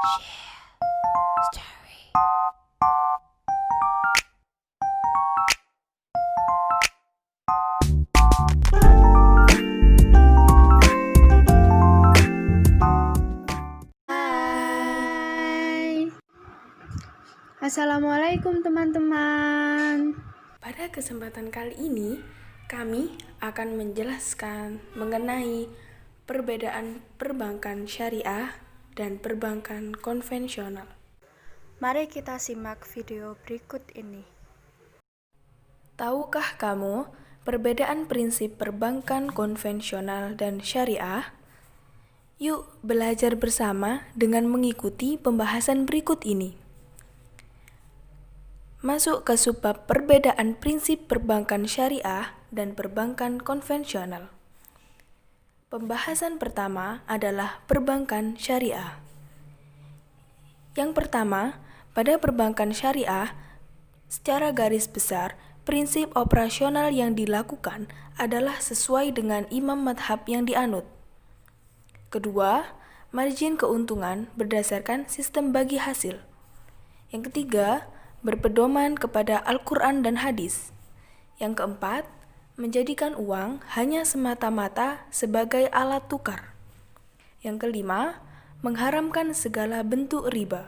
Story. Hai. Assalamualaikum teman-teman. Pada kesempatan kali ini, kami akan menjelaskan mengenai perbedaan perbankan syariah dan perbankan konvensional. Mari kita simak video berikut ini. Tahukah kamu perbedaan prinsip perbankan konvensional dan syariah? Yuk belajar bersama dengan mengikuti pembahasan berikut ini. Masuk ke subbab perbedaan prinsip perbankan syariah dan perbankan konvensional. Pembahasan pertama adalah perbankan syariah. Yang pertama, pada perbankan syariah, secara garis besar, prinsip operasional yang dilakukan adalah sesuai dengan imam madhab yang dianut. Kedua, margin keuntungan berdasarkan sistem bagi hasil. Yang ketiga, berpedoman kepada Al-Quran dan hadis. Yang keempat, menjadikan uang hanya semata-mata sebagai alat tukar. Yang kelima, mengharamkan segala bentuk riba.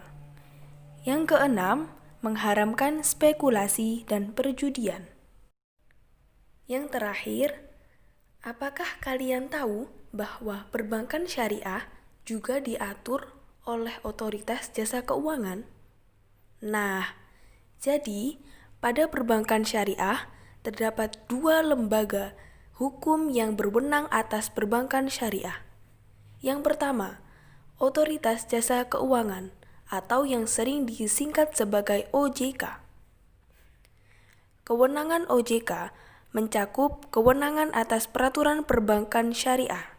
Yang keenam, mengharamkan spekulasi dan perjudian. Yang terakhir, apakah kalian tahu bahwa perbankan syariah juga diatur oleh otoritas jasa keuangan? Nah, jadi pada perbankan syariah terdapat dua lembaga hukum yang berwenang atas perbankan syariah. Yang pertama, Otoritas Jasa Keuangan atau yang sering disingkat sebagai OJK. Kewenangan OJK mencakup kewenangan atas peraturan perbankan syariah.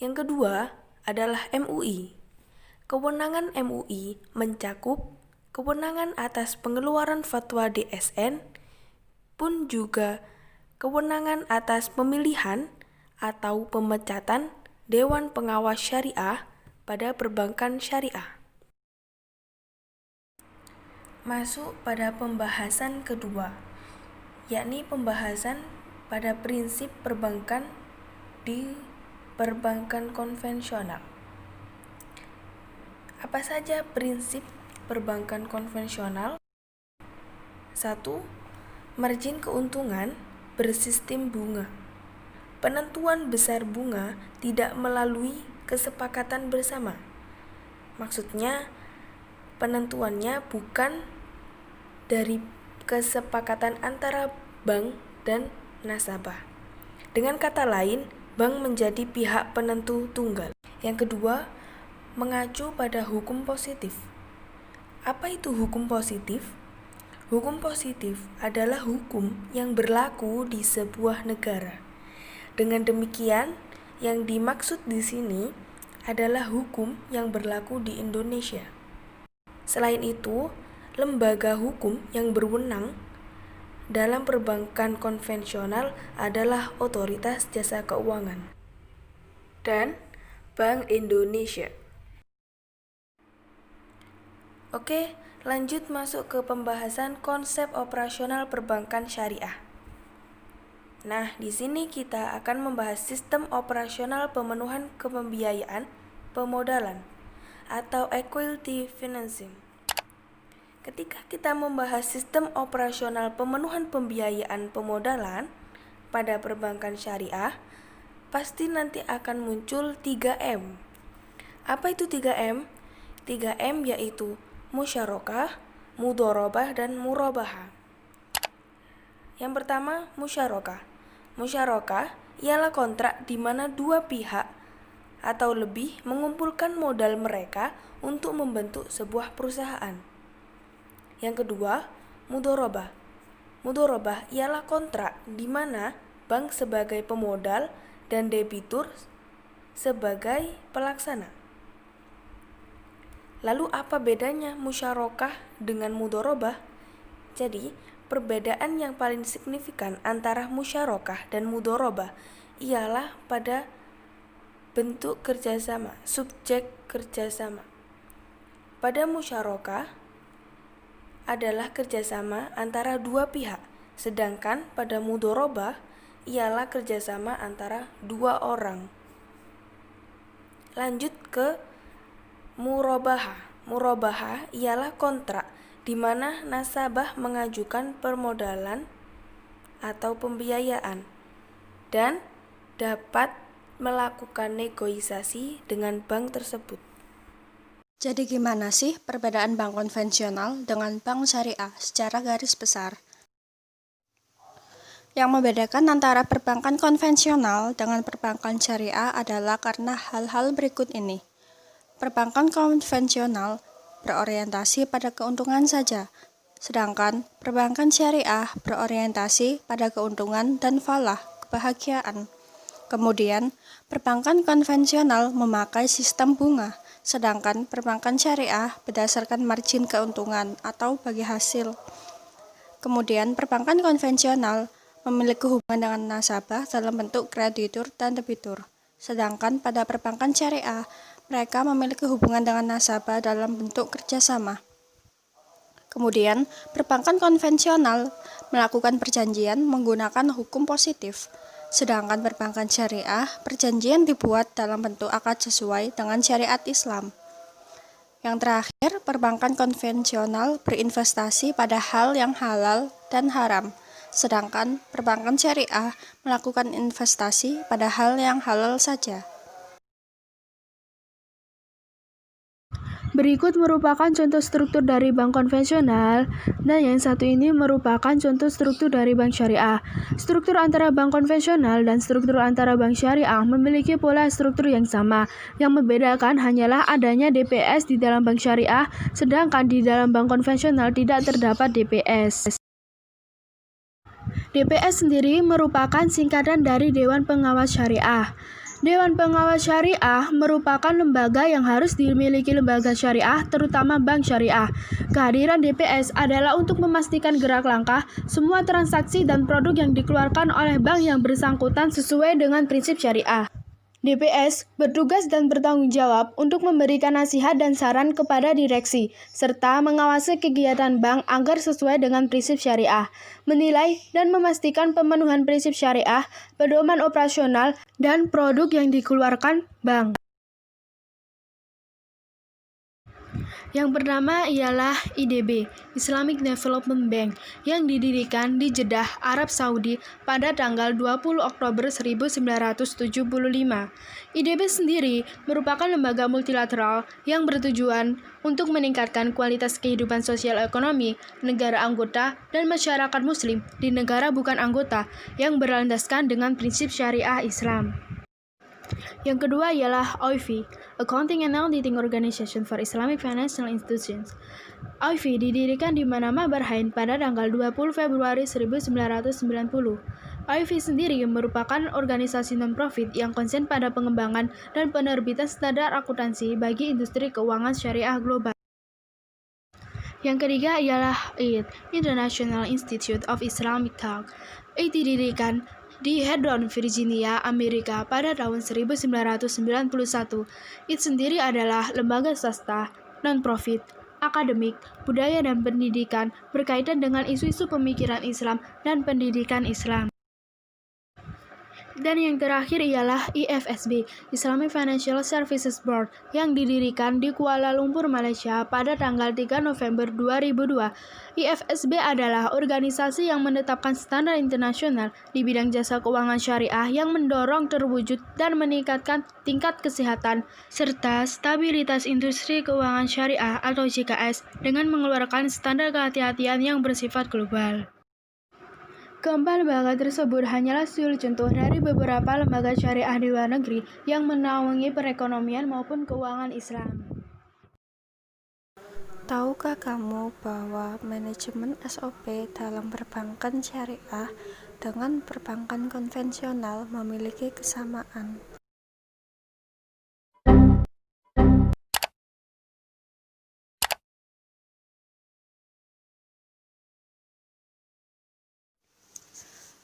Yang kedua adalah MUI. Kewenangan MUI mencakup kewenangan atas pengeluaran fatwa DSN, pun juga kewenangan atas pemilihan atau pemecatan Dewan Pengawas Syariah pada perbankan syariah. Masuk pada pembahasan kedua, yakni pembahasan pada prinsip perbankan di perbankan konvensional. Apa saja prinsip perbankan konvensional? 1. Margin keuntungan bersistem bunga. Penentuan besar bunga tidak melalui kesepakatan bersama. Maksudnya, penentuannya bukan dari kesepakatan antara bank dan nasabah. Dengan kata lain, bank menjadi pihak penentu tunggal. Yang kedua, mengacu pada hukum positif. Apa itu hukum positif? Hukum positif adalah hukum yang berlaku di sebuah negara. Dengan demikian, yang dimaksud di sini adalah hukum yang berlaku di Indonesia. Selain itu, lembaga hukum yang berwenang dalam perbankan konvensional adalah Otoritas Jasa Keuangan dan Bank Indonesia. Oke, lanjut masuk ke pembahasan konsep operasional perbankan syariah. Nah, di sini kita akan membahas sistem operasional pemenuhan pembiayaan pemodalan atau equity financing. Ketika kita membahas sistem operasional pemenuhan pembiayaan pemodalan pada perbankan syariah, pasti nanti akan muncul 3M. Apa itu 3M? 3M yaitu musyarakah, mudharabah, dan murabahah. Yang pertama, musyarakah. Musyarakah ialah kontrak di mana dua pihak atau lebih mengumpulkan modal mereka untuk membentuk sebuah perusahaan. Yang kedua, mudharabah. Mudharabah ialah kontrak di mana bank sebagai pemodal dan debitur sebagai pelaksana. Lalu apa bedanya musyarakah dengan mudharabah? Jadi, perbedaan yang paling signifikan antara musyarakah dan mudharabah ialah pada bentuk kerjasama, subjek kerjasama. pada musyarakah adalah kerjasama antara dua pihak, sedangkan pada mudharabah ialah kerjasama antara dua orang. Lanjut ke murabahah. Murabahah ialah kontrak di mana nasabah mengajukan permodalan atau pembiayaan dan dapat melakukan negosiasi dengan bank tersebut. Jadi gimana sih perbedaan bank konvensional dengan bank syariah secara garis besar? Yang membedakan antara perbankan konvensional dengan perbankan syariah adalah karena hal-hal berikut ini. Perbankan konvensional berorientasi pada keuntungan saja, sedangkan perbankan syariah berorientasi pada keuntungan dan falah, kebahagiaan. Kemudian, perbankan konvensional memakai sistem bunga, sedangkan perbankan syariah berdasarkan margin keuntungan atau bagi hasil. Kemudian, perbankan konvensional memiliki hubungan dengan nasabah dalam bentuk kreditur dan debitur. Sedangkan pada perbankan syariah, mereka memiliki hubungan dengan nasabah dalam bentuk kerjasama. Kemudian, perbankan konvensional melakukan perjanjian menggunakan hukum positif. Sedangkan perbankan syariah, perjanjian dibuat dalam bentuk akad sesuai dengan syariat Islam. Yang terakhir, perbankan konvensional berinvestasi pada hal yang halal dan haram. Sedangkan perbankan syariah melakukan investasi pada hal yang halal saja. Berikut merupakan contoh struktur dari bank konvensional, dan yang satu ini merupakan contoh struktur dari bank syariah. Struktur antara bank konvensional dan struktur antara bank syariah memiliki pola struktur yang sama. Yang membedakan hanyalah adanya DPS di dalam bank syariah, sedangkan di dalam bank konvensional tidak terdapat DPS. DPS sendiri merupakan singkatan dari Dewan Pengawas Syariah. Dewan Pengawas Syariah merupakan lembaga yang harus dimiliki lembaga syariah, terutama bank syariah. Kehadiran DPS adalah untuk memastikan gerak langkah semua transaksi dan produk yang dikeluarkan oleh bank yang bersangkutan sesuai dengan prinsip syariah. DPS bertugas dan bertanggung jawab untuk memberikan nasihat dan saran kepada direksi, serta mengawasi kegiatan bank agar sesuai dengan prinsip syariah, menilai dan memastikan pemenuhan prinsip syariah, pedoman operasional, dan produk yang dikeluarkan bank. Yang pertama ialah IDB, Islamic Development Bank, yang didirikan di Jeddah, Arab Saudi pada tanggal 20 Oktober 1975. IDB sendiri merupakan lembaga multilateral yang bertujuan untuk meningkatkan kualitas kehidupan sosial ekonomi negara anggota dan masyarakat muslim di negara bukan anggota yang berlandaskan dengan prinsip syariah Islam. Yang kedua ialah OIFI, Accounting and Auditing Organization for Islamic Financial Institutions. OIFI didirikan di Manama, Bahrain pada tanggal 20 Februari 1990. OIFI sendiri merupakan organisasi non-profit yang konsen pada pengembangan dan penerbitan standar akuntansi bagi industri keuangan syariah global. Yang ketiga ialah IT, International Institute of Islamic Thought. IT didirikan di Hedron, Virginia, Amerika pada tahun 1991. IT sendiri adalah lembaga swasta, non-profit, akademik, budaya dan pendidikan berkaitan dengan isu-isu pemikiran Islam dan pendidikan Islam. Dan yang terakhir ialah IFSB, Islamic Financial Services Board, yang didirikan di Kuala Lumpur, Malaysia pada tanggal 3 November 2002. IFSB adalah organisasi yang menetapkan standar internasional di bidang jasa keuangan syariah yang mendorong terwujud dan meningkatkan tingkat kesehatan serta stabilitas industri keuangan syariah atau JKS dengan mengeluarkan standar kehati-hatian yang bersifat global. Keempat lembaga tersebut hanyalah studi contoh dari beberapa lembaga syariah di luar negeri yang menaungi perekonomian maupun keuangan Islam. Tahukah kamu bahwa manajemen SOP dalam perbankan syariah dengan perbankan konvensional memiliki kesamaan?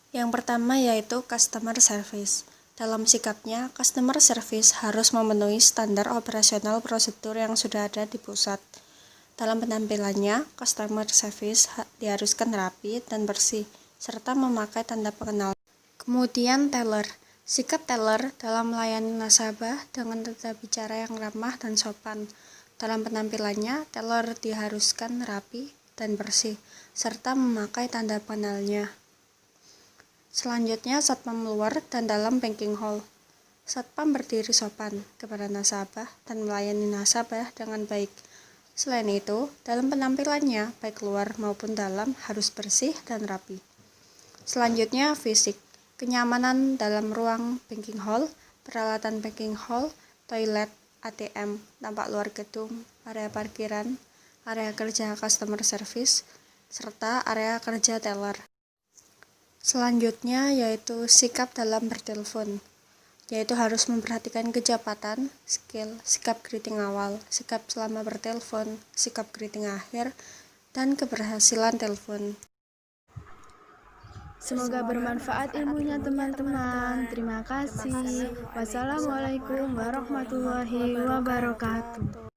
Yang pertama yaitu customer service. Dalam sikapnya, customer service harus memenuhi standar operasional prosedur yang sudah ada di pusat. Dalam penampilannya, customer service diharuskan rapi dan bersih, serta memakai tanda pengenal. Kemudian teller. Sikap teller dalam melayani nasabah dengan tata bicara yang ramah dan sopan. Dalam penampilannya, teller diharuskan rapi dan bersih, serta memakai tanda pengenalnya. Selanjutnya, satpam luar dan dalam banking hall. Satpam berdiri sopan kepada nasabah dan melayani nasabah dengan baik. Selain itu, dalam penampilannya, baik luar maupun dalam harus bersih dan rapi. Selanjutnya, fisik. Kenyamanan dalam ruang banking hall, peralatan banking hall, toilet, ATM, tampak luar gedung, area parkiran, area kerja customer service, serta area kerja teller. Selanjutnya yaitu sikap dalam bertelepon, yaitu harus memperhatikan kejapatan, skill, sikap greeting awal, sikap selama bertelepon, sikap greeting akhir, dan keberhasilan telepon. Semoga bermanfaat ilmunya teman-teman. Terima kasih. Wassalamualaikum warahmatullahi wabarakatuh.